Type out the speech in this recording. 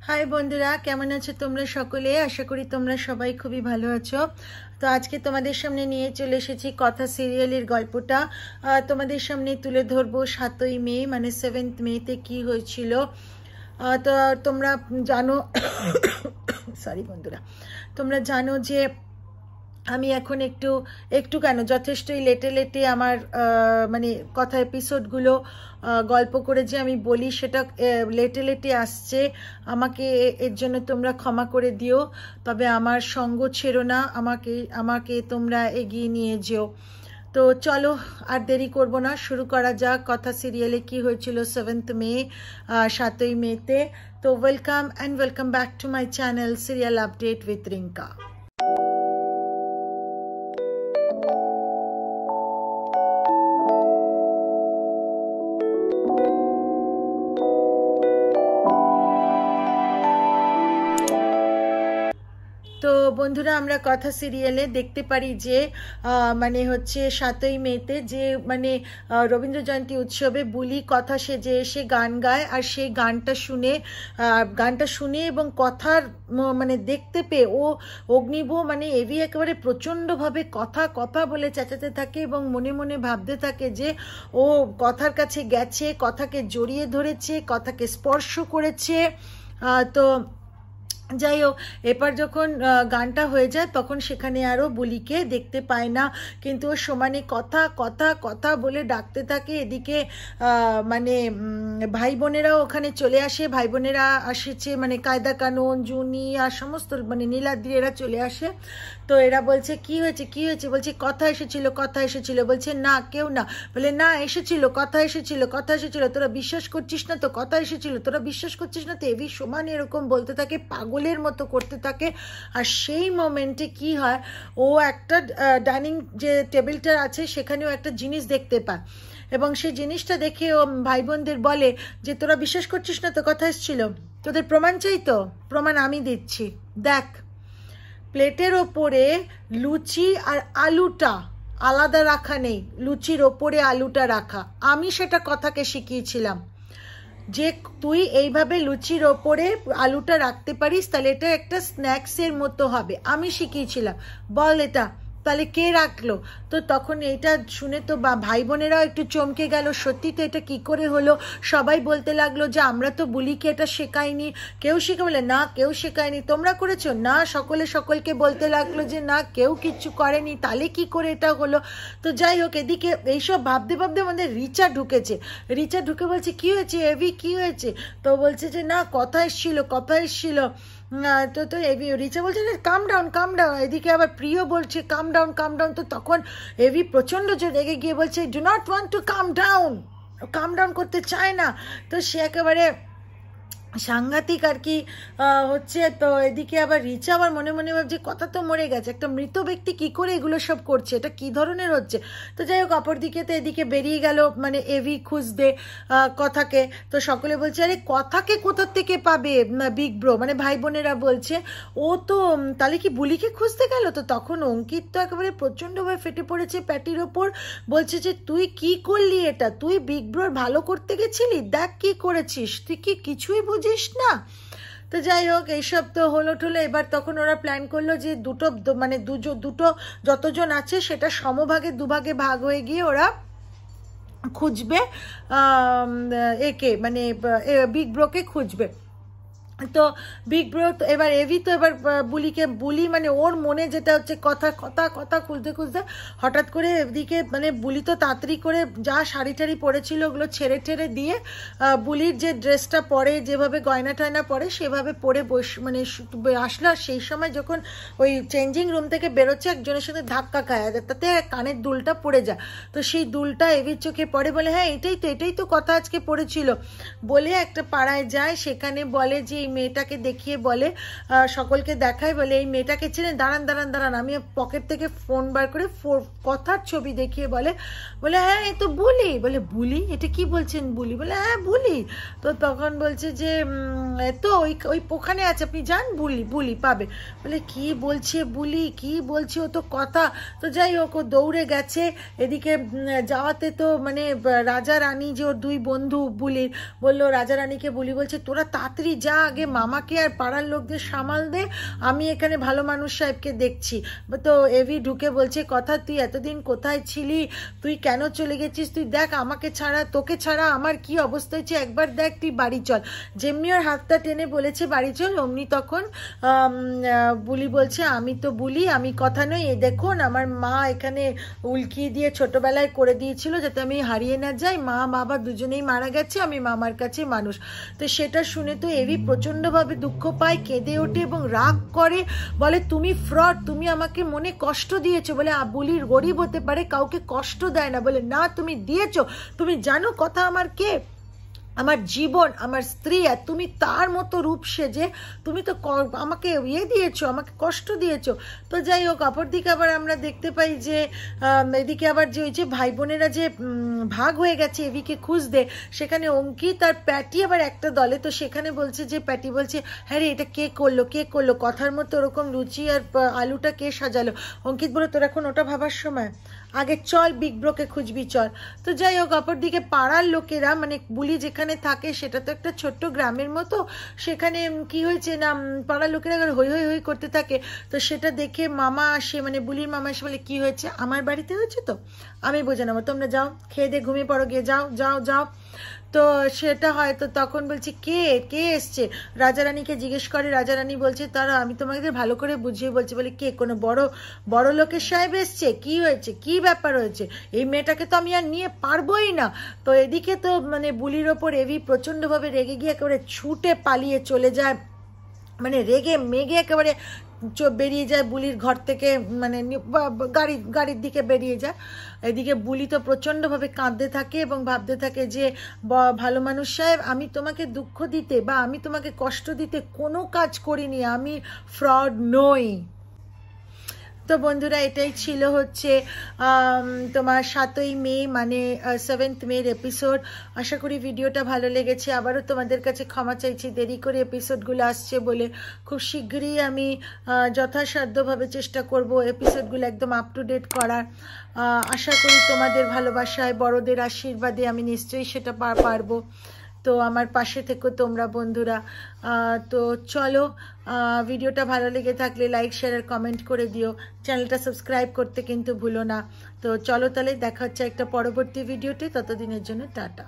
High বন্ধুরা, কেমন আছো তোমরা সকলে? আশা করি তোমরা সবাই খুবই ভালো আছো। তো আজকে তোমাদের সামনে নিয়ে চলে এসেছি কথা সিরিয়ালের গল্পটা। তোমাদের সামনে তুলে ধরবো 7ই মে মানে 7th মেতে কি হয়েছিল। তো তোমরা জানো সরি বন্ধুরা, তোমরা জানো যে আমি এখন একটু কেন যথেষ্টই লেটে আমার মানে কথা এপিসোডগুলো গল্প করে যে আমি বলি সেটা লেটে আসছে। আমাকে এর জন্য তোমরা ক্ষমা করে দিও, তবে আমার সঙ্গ ছেড়ো না, আমাকে তোমরা এগিয়ে নিয়ে যেও। তো চলো আর দেরি করব না, শুরু করা যাক কথা সিরিয়ালে কি হয়েছিল 7th মে 7ই মেতে। তো welcome back to my channel serial update with Rinka. তো বন্ধুরা, আমরা কথা সিরিয়ালে দেখতে পারি যে মানে হচ্ছে 7ই মেতে যে মানে রবীন্দ্র জয়ন্তী উৎসবে বুলি কথা সেজে এসে গান গায়, আর সেই গানটা শুনে এবং কথার মানে দেখতে পেয়ে ও অগ্নিব মানে এভি একেবারে প্রচণ্ডভাবে কথা বলে চেঁচাতে থাকে এবং মনে মনে ভাবতে থাকে যে ও কথার কাছে গেছে, কথাকে জড়িয়ে ধরেছে, কথাকে স্পর্শ করেছে। তো যাই হোক, এবার যখন গানটা হয়ে যায় তখন সেখানে আরও বুলিকে দেখতে পায় না, কিন্তু ও সমানে কথা বলে ডাকতে থাকে। এদিকে মানে ভাই বোনেরাও ওখানে চলে আসে, ভাই বোনেরা আসেছে মানে কায়দা কানুন, জুনি আর সমস্ত মানে নীলাদ্রি এরা চলে আসে। তো এরা বলছে কি হয়েছে, বলছে কথা এসেছিল, বলছে না কেউ না, বলে না এসেছিল, কথা এসেছিল, তোরা বিশ্বাস করছিস না তো, কথা এসেছিল, তোরা বিশ্বাস করছিস না তো। এভি সমান এরকম বলতে থাকে, পাগলের মতো করতে থাকে। আর সেই মোমেন্টে কি হয়, ও একটা ডাইনিং যে টেবিলটা আছে সেখানেও একটা জিনিস দেখতে পায়, এবং সেই জিনিসটা দেখে ও ভাই বোনদের বলে যে তোরা বিশ্বাস করছিস না তো, কথা এসেছিল, তোদের প্রমাণ চাই তো, প্রমাণ আমি দিচ্ছি। দেখ, প্লেটের ওপরে লুচি আর আলুটা আলাদা রাখা নেই, লুচির ওপরে আলুটা রাখা। আমি সেটা কথাকে শিখিয়েছিলাম যে তুই এইভাবে লুচির ওপরে আলুটা রাখতে পারিস, তাহলে এটা একটা স্ন্যাক্সের মতো হবে। আমি শিখিয়েছিলাম, বল এটা তাহলে কে রাখলো? তো তখন এটা শুনে তো ভাই বোনেরাও একটু চমকে গেল, সত্যি তো এটা কি করে হলো। সবাই বলতে লাগলো যে আমরা তো বুলিকে এটা শেখাইনি। কেউ বলে না কেউ শেখায়নি, তোমরা করেছো না। সকলকে বলতে লাগলো যে না কেউ কিচ্ছু করেনি, তাহলে কি করে এটা হলো। তো যাই হোক, এদিকে এইসব ভাবতে আমাদের রিচা ঢুকে বলছে কি হয়েছে এভি, কি হয়েছে? তো বলছে যে না কথা এসেছিল। তো রিচা বলছে কাম ডাউন। এদিকে আবার প্রিয় বলছে কাম ডাউন। তো তখন এভি প্রচন্ড জোর রেগে গিয়ে বলছে do not want to come down করতে চায় না। তো সে একেবারে সাংঘাতিক আর কি হচ্ছে। তো এদিকে আবার রিচা আবার মনে ভাবছে কথা তো মরে গেছে, একটা মৃত ব্যক্তি কি করে এগুলো সব করছে, এটা কি ধরনের হচ্ছে। তো যাই হোক, অপরদিকে তো এদিকে বেরিয়ে গেল মানে এভি খুঁজতে কথাকে। তো সকলে বলছে আরে কথাকে কোথার থেকে পাবে বিগ ব্রো, মানে ভাই বোনেরা বলছে ও তো তাহলে কি বুলিকে খুঁজতে গেল। তো তখন অঙ্কিত তো একেবারে প্রচণ্ডভাবে ফেটে পড়েছে প্যাটির ওপর, বলছে যে তুই কি করলি এটা, তুই বিগ ব্রোর ভালো করতে গেছিলি, দেখ কি করেছিস, তুই কি কিছুই বুঝিস না। তো যাই হোক, এইসব তো হলো। এবার তখন ওরা প্ল্যান করলো যে দুটো যতজন আছে সেটা সমভাগে দুভাগে ভাগ হয়ে গিয়ে ওরা খুঁজবে একে মানে বিগ ব্রোকে খুঁজবে। তো বিগ ব্রো এবার এভি তো এবার বুলি মানে ওর মনে যেটা হচ্ছে কথা খুঁজতে হঠাৎ করে এদিকে মানে বুলি তো তাড়াতাড়ি করে যা শাড়ি টাড়ি পরেছিল ওগুলো ছেড়ে দিয়ে বুলির যে ড্রেসটা পরে, যেভাবে গয়না টয়না পরে সেভাবে পরে মানে আসলো। আর সেই সময় যখন ওই চেঞ্জিং রুম থেকে বেরোচ্ছে একজনের সাথে ধাক্কা খায়, তাতে কানের দুলটা পড়ে যায়। তো সেই দুলটা এভির চোখে পড়ে, বলে হ্যাঁ এটাই তো কথা আজকে পড়েছিল বলে একটা পাড়ায় যায়। সেখানে বলে যে মেয়েটাকে দেখিয়ে বলে, সকলকে দেখায়, বলে এই মেয়েটাকে ছিলেন, দাঁড়ান আমি পকেট থেকে ফোন বার করে কথার ছবি দেখিয়ে বলে হ্যাঁ এই তো বুলি। বলে বুলি, এটা কি বলছেন বুলি? বলে হ্যাঁ বুলি। তো তখন বলছে যে তো ওই ওখানে আছে, আপনি যান, বুলি পাবে। বলে কি বলছে বুলি, কি বলছে ও তো কথা। তো যাই হোক, ও দৌড়ে গেছে। এদিকে যাওয়াতে তো মানে রাজা রানী যে ওর দুই বন্ধু বুলির, বললো রাজা রানীকে বুলি বলছে তোরা তাড়াতাড়ি যা, আগে আগে মামাকে আর পাড়ার লোকদের সামাল দে, আমি এখানে ভালো মানুষ সাহেবকে দেখছি। তো এভি ঢুকে বলছে কথা, তুই এতদিন কোথায় ছিলি, তুই কেন চলে গেছিস, তুই দেখ আমাকে ছাড়া তোকে ছাড়া আমার কি অবস্থা হয়েছে, একবার দেখ, তুই বাড়ি চল। যেমনি ওর হাতটা টেনে বলেছে বাড়ি চল, অমনি তখন বুলি বলছে আমি তো বুলি, আমি কথা নই, এ দেখুন আমার মা এখানে উল্কি দিয়ে ছোটবেলায় করে দিয়েছিল যাতে আমি হারিয়ে না যাই, মা বাবা দুজনেই মারা গেছে, আমি মামার কাছে মানুষ। তো সেটা শুনে তো এভি প্রচণ্ডভাবে দুঃখ পায়, কেঁদে ওঠে এবং রাগ করে, বলে তুমি ফ্রড, তুমি আমাকে মনে কষ্ট দিয়েছো। বলে বুলির গরিব হতে পারে, কাউকে কষ্ট দেয় না। বলে না, তুমি দিয়েছো, তুমি জানো কথা আমার কে, আমার জীবন, আমার স্ত্রী, আর তুমি তার মতো রূপ সেজে তুমি তো আমাকে দিয়েছো, আমাকে কষ্ট দিয়েছো। তো যাই হোক, অপরদিকে আবার আমরা দেখতে পাই যে এদিকে আবার যে ওই যে ভাই বোনেরা যে ভাগ হয়ে গেছে এভিকে খুঁজতে, সেখানে অঙ্কিত আর প্যাটি আবার একটা দলে। তো সেখানে বলছে যে প্যাটি বলছে হ্যাঁ রে এটা কে করলো, কে করলো, কথার মতো ওরকম লুচি আর আলুটা কে সাজালো। অঙ্কিত বলে তোর এখন ওটা ভাবার সময়, আগে চল বিগ ব্রোকে খুঁজবি চল। তো যাই হোক, অপরদিকে পাড়ার লোকেরা মানে বুলি যেখানে থাকে সেটা তো একটা ছোট্ট গ্রামের মতো, সেখানে কি হয়েছে না পাড়ার লোকেরা হই হই হই করতে থাকে। তো সেটা দেখে মামা আসে, মানে বুলির মামা এসে বলে কি হয়েছে, আমার বাড়িতে হয়েছে তো আমি বোঝা নেবো, তোমরা যাও খেয়ে দিয়ে ঘুমিয়ে পড়ো গিয়ে, যাও যাও যাও। তো সেটা হয়তো তখন বলছে কে কে এসছে, রাজারানীকে জিজ্ঞেস করে, রাজারানী বলছে তারা, আমি তোমাদের ভালো করে বুঝিয়ে বলছি। বলে কে, কোনো বড় লোকের সাহেব এসছে, কি হয়েছে, কি ব্যাপার হয়েছে, এই মেয়েটাকে তো আমি আর নিয়ে পারবোই না। তো এদিকে তো মানে বুলির ওপর এভি প্রচণ্ডভাবে রেগে গিয়ে একেবারে ছুটে পালিয়ে চলে যায়, মানে রেগে মেগে একেবারে বেরিয়ে যায় বুলির ঘর থেকে, মানে গাড়ির দিকে বেরিয়ে যায়। এদিকে বুলি তো প্রচণ্ডভাবে কাঁদতে থাকে এবং ভাবতে থাকে যে ভালো মানুষ সাহেব, আমি তোমাকে দুঃখ দিতে বা আমি তোমাকে কষ্ট দিতে কোনো কাজ করিনি, আমি ফ্রড নই। তো বন্ধুরা, এটাই ছিল হচ্ছে তোমার 7ই মে মানে 7th মের এপিসোড। আশা করি ভিডিওটা ভালো লেগেছে। আবারও তোমাদের কাছে ক্ষমা চাইছি দেরি করে এপিসোডগুলো আসছে বলে। খুব শীঘ্রই আমি যথাসাধ্যভাবে চেষ্টা করব এপিসোডগুলো একদম আপ টু ডেট করার। আশা করি তোমাদের ভালোবাসায়, বড়দের আশীর্বাদে আমি নিশ্চয়ই সেটা পারবো। তো আমার পাশে থেকো তোমরা বন্ধুরা। তো চলো, ভিডিওটা ভালো লেগে থাকলে লাইক শেয়ার আর কমেন্ট করে দিও, চ্যানেলটা সাবস্ক্রাইব করতে কিন্তু ভুলো না। তো চলো তাহলে দেখা হচ্ছে একটা পরবর্তী ভিডিওতে, ততদিনের জন্য টাটা।